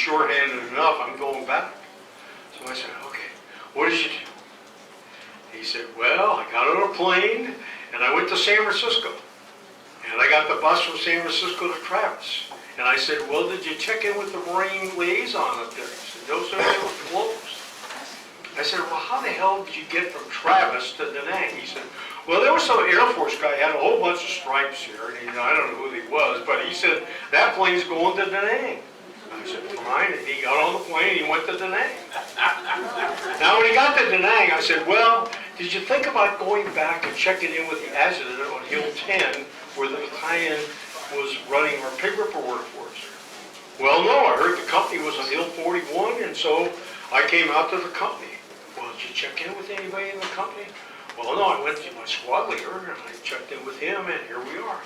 shorthanded enough, I'm going back. So I said, okay, what did you do? He said, well, I got on a plane and I went to San Francisco. And I got the bus from San Francisco to Travis. And I said, well, did you check in with the Marine liaison up there? He said, no, sir, they were closed. I said, well, how the hell did you get from Travis to Da Nang? He said, well, there was some Air Force guy, had a whole bunch of stripes here, and I don't know who he was, but he said, that plane's going to Da Nang. I said, fine, and he got on the plane, and he went to Da Nang. Now, when he got to Da Nang, I said, well, did you think about going back and checking in with the adjutant on Hill 10, where the battalion was running our paperwork for us? Well, no, I heard the company was on Hill 41, and so I came out to the company. Well, did you check in with anybody in the company? Well, no, I went to my squad leader, and I checked in with him, and here we are.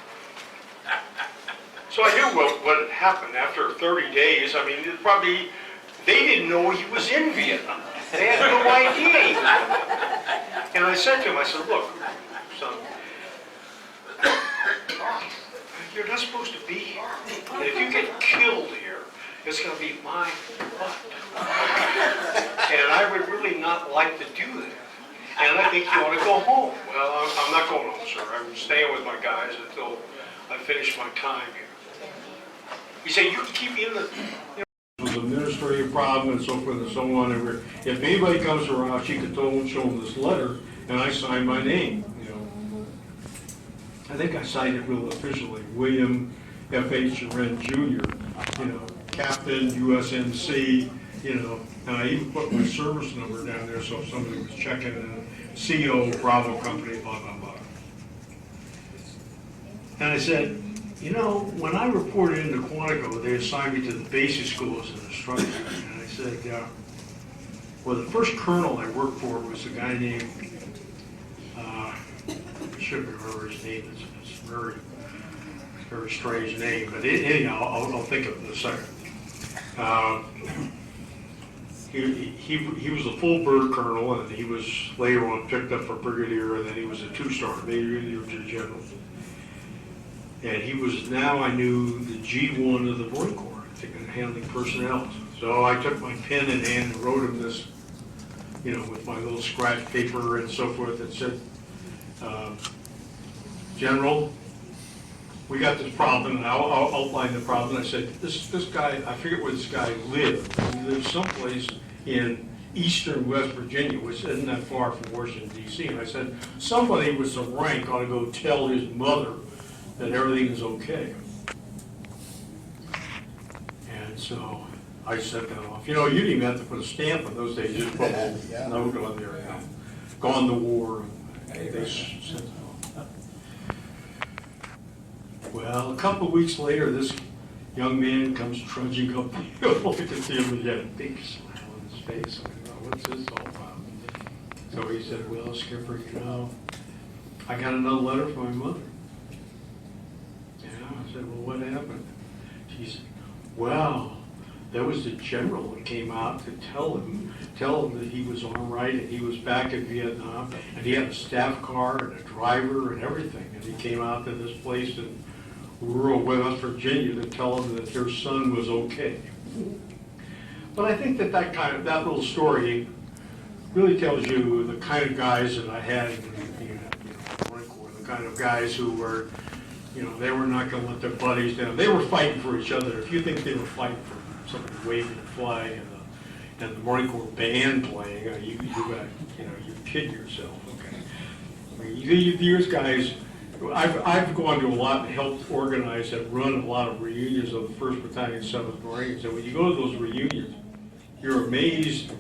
So I knew what had happened after 30 days. I mean, they didn't know he was in Vietnam. They had no idea he was in Vietnam. And I said to him, I said, look, son, you're not supposed to be here. And if you get killed here, it's going to be my butt. And I would really not like to do that. And I think you ought to go home. Well, I'm not going home, sir. I'm staying with my guys until I finish my time here. He said, you keep in the... It was an administrative problem and so forth and so on. And if anybody comes around, she could show them this letter, and I signed my name. You know, I think I signed it real officially. William F.H. Wren Jr., you know, Captain, USMC, you know, and I even put my service number down there so if somebody was checking CO Bravo Company, blah, blah, blah. And I said, you know, when I reported into Quantico, they assigned me to the basic school as an instructor. And I said, yeah. Well, the first colonel I worked for was a guy named, I should remember his name, it's a very strange name, but anyhow, I'll think of it in a second. He was a full bird colonel, and he was later on picked up for brigadier, and then he was a two-star, major general. And he was, now I knew, the G1 of the Marine Corps, handling personnel. So I took my pen in hand and wrote him this, you know, with my little scratch paper and so forth, that said, General, we got this problem, and I'll outline the problem. I said, this guy, I forget where this guy lived. He lived someplace in eastern West Virginia, which isn't that far from Washington, D.C. And I said, somebody with some rank ought to go tell his mother that everything is okay. And so I sent that off. You know, you didn't even have to put a stamp on those days, just put a little note on there, you know, gone to war. And they sent it off. Well, a couple of weeks later, this young man comes trudging up the hill. I could see him, he had a big smile on his face. I thought, what's this all about? So he said, well, Skipper, you know, I got another letter from my mother. Yeah, I said, well, what happened? She said, well, there was the general that came out to tell him that he was all right and he was back in Vietnam, and he had a staff car and a driver and everything, and he came out to this place in rural West Virginia to tell him that their son was okay. But I think that little story really tells you the kind of guys that I had in the Marine Corps, the kind of guys who were, you know, they were not going to let their buddies down. They were fighting for each other. If you think they were fighting for somebody waving a flag and the Marine Corps band playing, you kid yourself. Okay, I mean, these guys. I've gone to a lot and helped organize and run a lot of reunions of the 1st Battalion, 7th Marines. And when you go to those reunions, you're amazed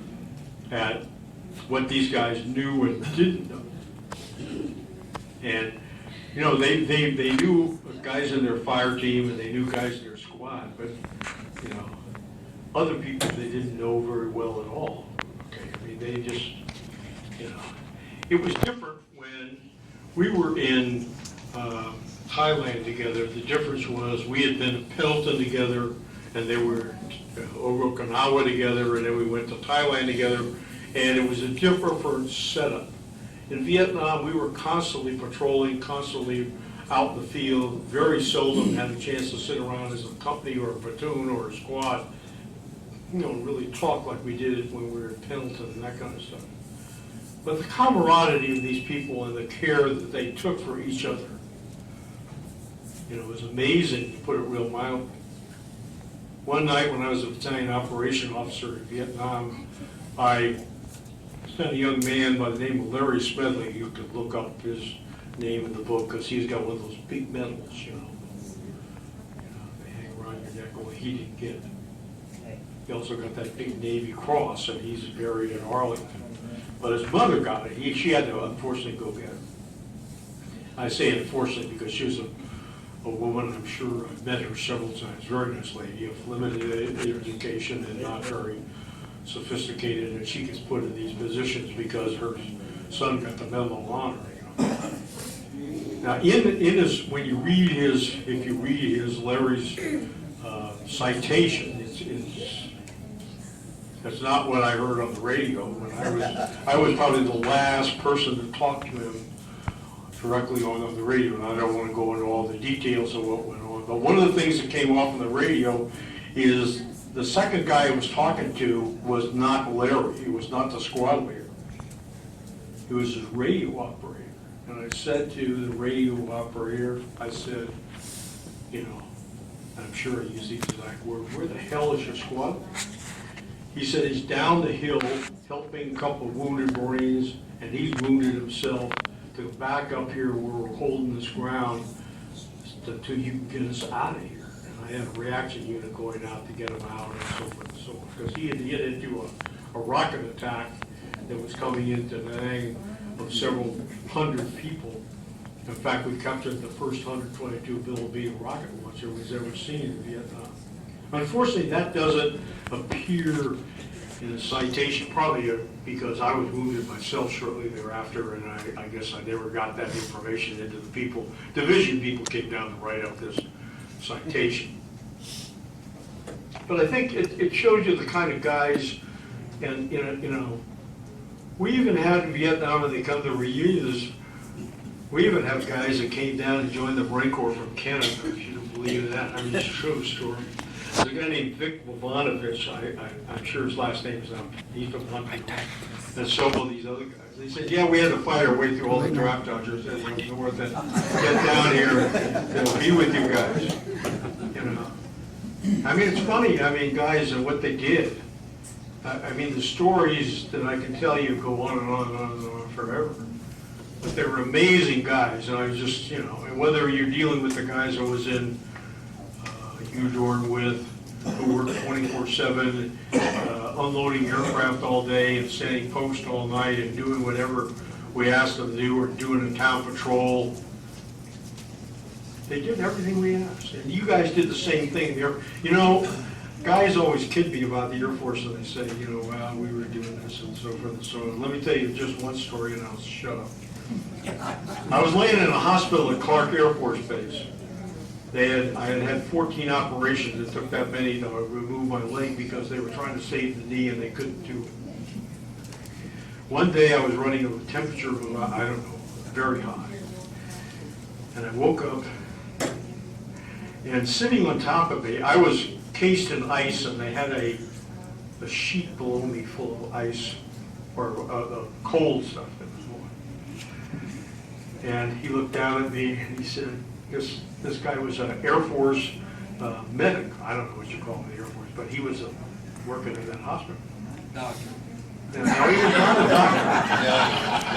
at what these guys knew and didn't know. And you know, they knew guys in their fire team and they knew guys in their squad, but you know, other people they didn't know very well at all. Okay, I mean, they just, you know, it was different when we were in Thailand together. The difference was we had been at Pendleton together, and they were over Okinawa together, and then we went to Thailand together, and it was a different setup. In Vietnam, we were constantly patrolling, constantly out in the field, very seldom had a chance to sit around as a company or a platoon or a squad. really talk like we did when we were at Pendleton and that kind of stuff. But the camaraderie of these people and the care that they took for each other, was amazing, to put it real mildly. One night when I was a battalion operation officer in Vietnam, I sent a young man by the name of Larry Smedley. You could look up his name in the book because he's got one of those big medals, they hang around your neck. Well, he didn't get it. He also got that big Navy cross, and he's buried in Arlington. But his mother got it. She had to, unfortunately, go get it. I say unfortunately because she was a woman, I'm sure I've met her several times, very nice lady, of limited education and not very sophisticated, and she gets put in these positions because her son got the Medal of Honor. Now, in his, when you read his, if you read his Larry's citation, it's not what I heard on the radio. When I was probably the last person to talk to him directly on the radio, and I don't want to go into all the details of what went on. But one of the things that came off on the radio is the second guy I was talking to was not Larry. He was not the squad leader. He was his radio operator. And I said to the radio operator, I said, I'm sure I used these exact words, where the hell is your squad leader? He said he's down the hill helping a couple of wounded Marines, and he's wounded himself, to back up here where we're holding this ground until you can get us out of here. And I had a reaction unit going out to get him out and so forth and so forth. Because he had to get into a rocket attack that was coming into the hang of several hundred people. In fact, we captured the first 122 Billy rocket launcher was ever seen in Vietnam. Unfortunately, that doesn't appear in the citation, probably because I was wounded myself shortly thereafter, and I guess I never got that information into the people. Division people came down to write up this citation. But I think it shows you the kind of guys, and we even had in Vietnam when they come to reunions, we even have guys that came down and joined the Marine Corps from Canada, if you don't believe that. I mean, it's a true story. There's a guy named Vic Bovanovich, I'm sure his last name is he's from Huntsville, and so will these other guys. They said, yeah, we had to fight our way through all the draft dodgers, and it was worth it. Get down here and be with you guys. I mean, it's funny, guys, and what they did. The stories that I can tell you go on and on and on and on forever. But they were amazing guys, and I was just, and whether you're dealing with the guys I was in Udorn with, who worked 24/7, unloading aircraft all day and standing post all night and doing whatever we asked them to do, or doing a town patrol. They did everything we asked, and you guys did the same thing. Guys always kid me about the Air Force, and they say, well, we were doing this and so forth and so on. Let me tell you just one story, and I'll shut up. I was laying in a hospital at Clark Air Force Base. I had 14 operations. It took that many to remove my leg because they were trying to save the knee and they couldn't do it. One day I was running a temperature of about, I don't know, very high. And I woke up, and sitting on top of me, I was cased in ice, and they had a sheet below me full of ice, or cold stuff that was warm. And he looked down at me and he said, this guy was an Air Force medic. I don't know what you call him in the Air Force, but he was working in that hospital. Doctor. No, he was not a doctor.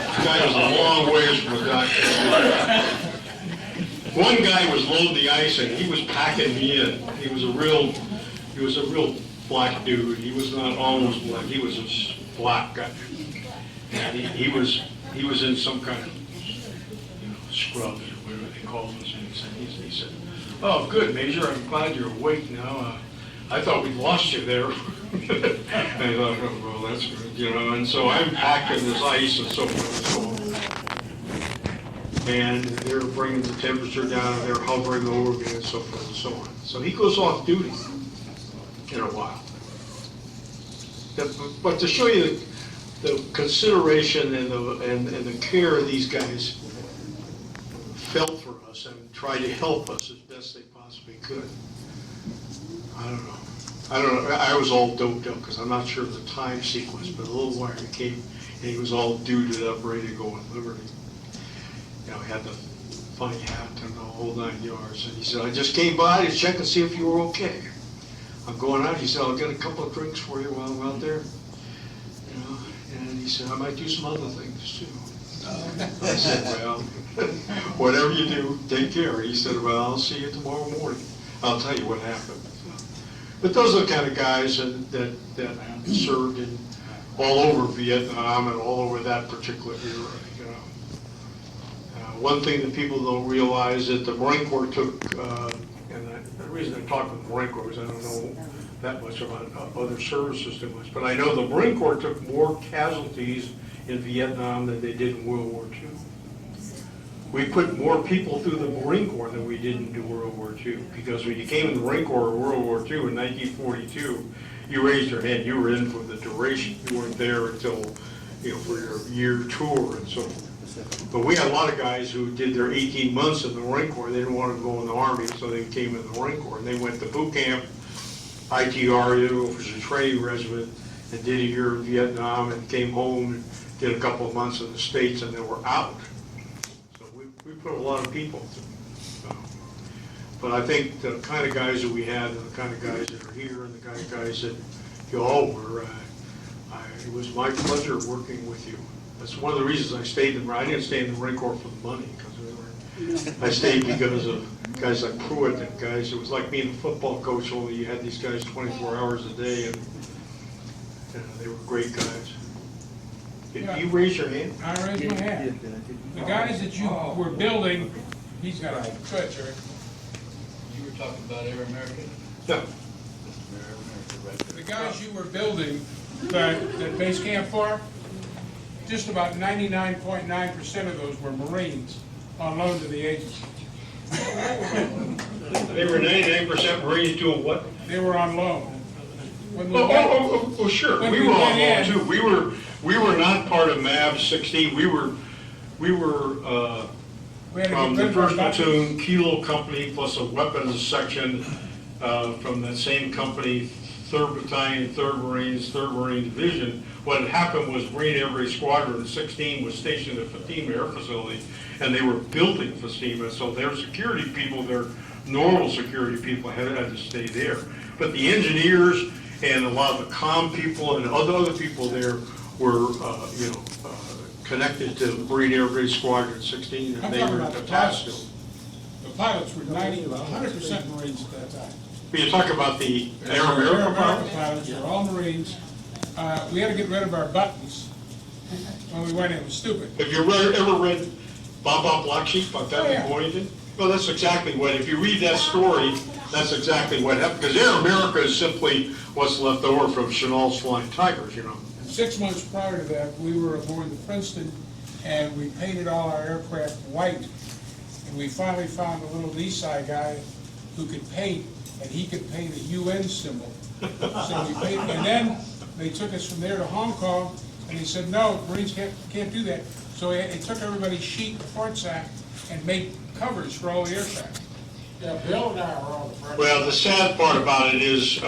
This guy was a long ways from a doctor. One guy was loading the ice and he was packing me in. He was a real black dude. He was not almost black. He was a black guy. And he was in some kind of scrubs or whatever they call those things. And he said, "Oh, good, Major. I'm glad you're awake now. I thought we'd lost you there." And I thought, "Oh, well, that's good, And so I'm packing this ice and so forth and so on. And they're bringing the temperature down, and they're hovering over me and so forth and so on. So he goes off duty in a while. But to show you the consideration and the care these guys felt for us and tried to help us as best they possibly could. I don't know. I don't know, I was all doped up because I'm not sure of the time sequence, but a little while he came and he was all duded up, ready to go in Liberty. You know, he had the funny hat and the whole 9 yards. And he said, I just came by to check and see if you were okay. I'm going out. He said, I'll get a couple of drinks for you while I'm out there. You know, and he said, I might do some other things too. I said, well, whatever you do, take care. He said, well, I'll see you tomorrow morning. I'll tell you what happened. But those are the kind of guys that served in all over Vietnam and all over that particular era. You know, one thing that people don't realize that the Marine Corps took, and the reason I talk about the Marine Corps is I don't know that much about other services too much, but I know the Marine Corps took more casualties in Vietnam than they did in World War II. We put more people through the Marine Corps than we did in World War II, because when you came in the Marine Corps in World War II in 1942, you raised your hand, you were in for the duration. You weren't there until, you know, for your year tour and so forth. But we had a lot of guys who did their 18 months in the Marine Corps. They didn't want to go in the Army, so they came in the Marine Corps. And they went to boot camp, ITR, which was a training regiment, and did a year in Vietnam and came home and did a couple of months in the States, and then were out. We put a lot of people through. But I think the kind of guys that we had, and the kind of guys that are here, and the kind of guys that you all were, it was my pleasure working with you. That's one of the reasons I stayed in. I didn't stay in the Marine Corps for the money, because I stayed because of guys like Pruitt and guys. It was like being a football coach, only you had these guys 24 hours a day, and they were great guys. Did you raise your hand? I raised my hand. The guys that you were building, he's got a good, Jerry. You were talking about Air America? Yeah. The guys you were building, that base camp for, just about 99.9% of those were Marines on loan to the agency. They were 99% Marines doing what? They were on loan. When we Oh, sure. We were on loan too. We were not part of MAV 16. We were from the 1st Platoon, Kilo Company, plus a weapons section from that same company, 3rd Battalion, 3rd Marines, 3rd Marine Division. What had happened was Marine Air Brigade Squadron 16 was stationed at Fatima Air Facility, and they were building Fatima, so their security people, their normal security people had to stay there. But the engineers and a lot of the comm people and other people there were, connected to Marine Air Brigade Squadron 16, and they were attached to them. The pilots were 100% Marines at that time. But you talk about the Air America pilots? They're all Marines. We had to get rid of our buttons when we went in. It was stupid. Have you ever read Bob Black Sheep by Patrick Boynton? Well, that's exactly what, if you read that story, that's exactly what happened. Because Air America is simply what's left over from Chennault's Flying Tigers, you know. 6 months prior to that, we were aboard the Princeton, and we painted all our aircraft white. And we finally found a little Nisai guy who could paint, and he could paint a UN symbol. So we painted, and then they took us from there to Hong Kong, and they said, no, Marines can't do that. So they took everybody's sheet in the port sack and made covers for all the aircraft. Yeah, Bill and I were on the front. Well, the sad part about it is,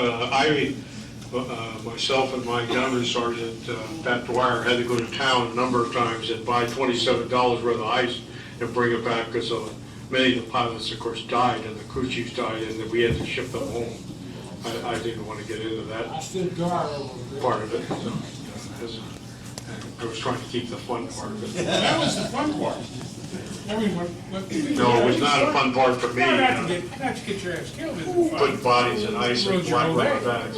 myself and my gunnery sergeant, Pat Dwyer, had to go to town a number of times and buy $27 worth of ice and bring it back, because many of the pilots, of course, died and the crew chiefs died, and then we had to ship them home. I didn't want to get into that I stood guard over part of it. So, I was trying to keep the fun part of it. That was the fun part. I mean, No, it was not a fun part for me. Not to get your ass killed, isn't it? Putting bodies in ice and black rubber bags.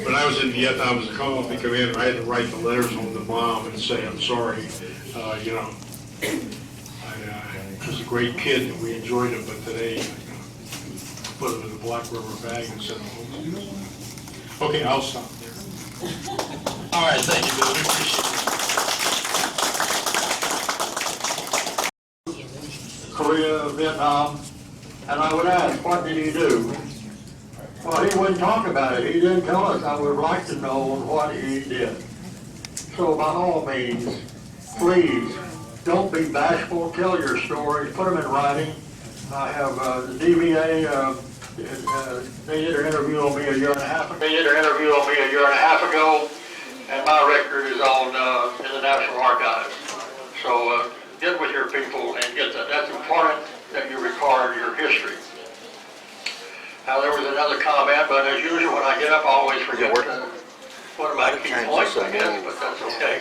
When I was in Vietnam as a company commander, I had to write the letters home to Mom and say, I'm sorry, I was a great kid and we enjoyed him, but today, I put him in a black rubber bag and sent him home. Okay, I'll stop there. All right, thank you, Bill. We appreciate it. Korea, Vietnam, and I would ask, what did he do? Well, he wouldn't talk about it. He didn't tell us. I would like to know what he did. So by all means, please, don't be bashful. Tell your stories. Put them in writing. I have the DVA they did an interview on me a year and a half ago, and my record is on in the National Archives. So get with your people and get that. That's important that you record your history. Now there was another comment, but as usual when I get up I always forget one of my key points, I guess, but that's okay.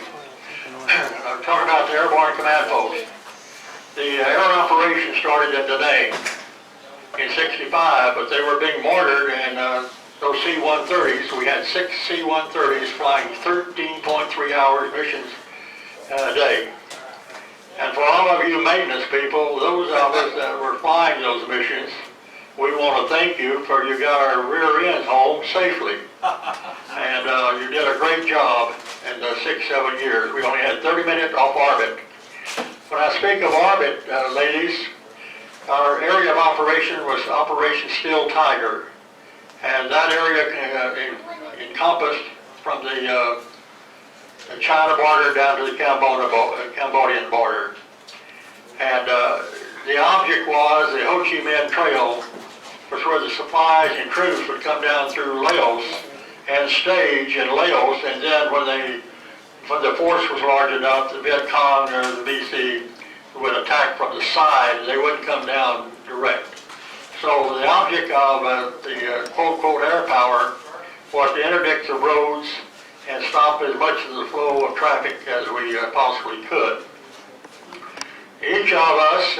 I'm talking about the Airborne Command Post. The air operation started in Da Nang in '65, but they were being mortared in those C-130s. So we had 6 C-130s flying 13.3 hours missions a day. And for all of you maintenance people, those of us that were flying those missions, we want to thank you for you got our rear ends home safely. And you did a great job in the 6-7 years. We only had 30 minutes off orbit. When I speak of orbit, ladies, our area of operation was Operation Steel Tiger. And that area encompassed from the China border down to the Cambodian border. And the object was the Ho Chi Minh Trail, which where the supplies and troops would come down through Laos and stage in Laos, and then when the force was large enough, the Viet Cong or the VC would attack from the side. They wouldn't come down direct. So the object of the quote air power was to interdict the roads and stop as much of the flow of traffic as we possibly could. Each of us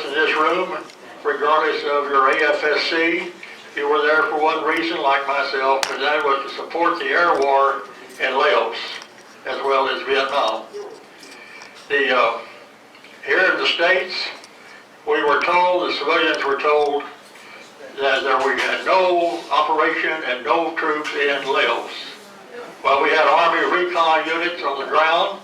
in this room, regardless of your AFSC, you were there for one reason, like myself, and that was to support the air war in Laos, as well as Vietnam. Here in the States, we were told, the civilians were told, that we had no operation and no troops in Laos. Well, we had Army recon units on the ground.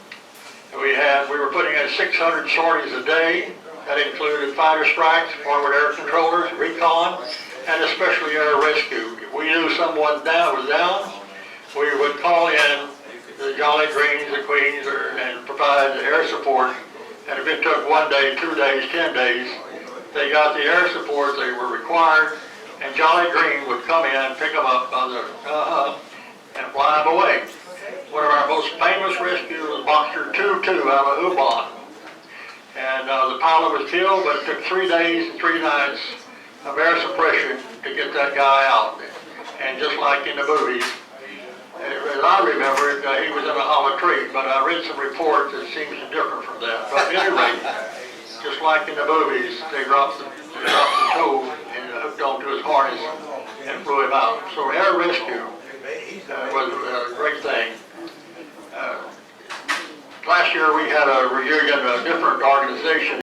We were putting in 600 sorties a day. That included fighter strikes, forward air controllers, recon, and especially air rescue. If we knew someone was down, we would call in the Jolly Greens, the Queens, and provide the air support. And if it took 1 day, 2 days, 10 days, they got the air support they were required, and Jolly Green would come in, pick them up on the and fly them away. One of our most famous rescues was Boxer 2-2 out of Udorn. And the pilot was killed, but it took 3 days and 3 nights of air suppression to get that guy out. And just like in the movies, as I remember it, he was in a hollow tree, but I read some reports that seems different from that. But at any rate, just like in the movies, they dropped the toe and hooked onto his harness and flew him out. So air rescue was a great thing. Last year we had a reunion of a different organization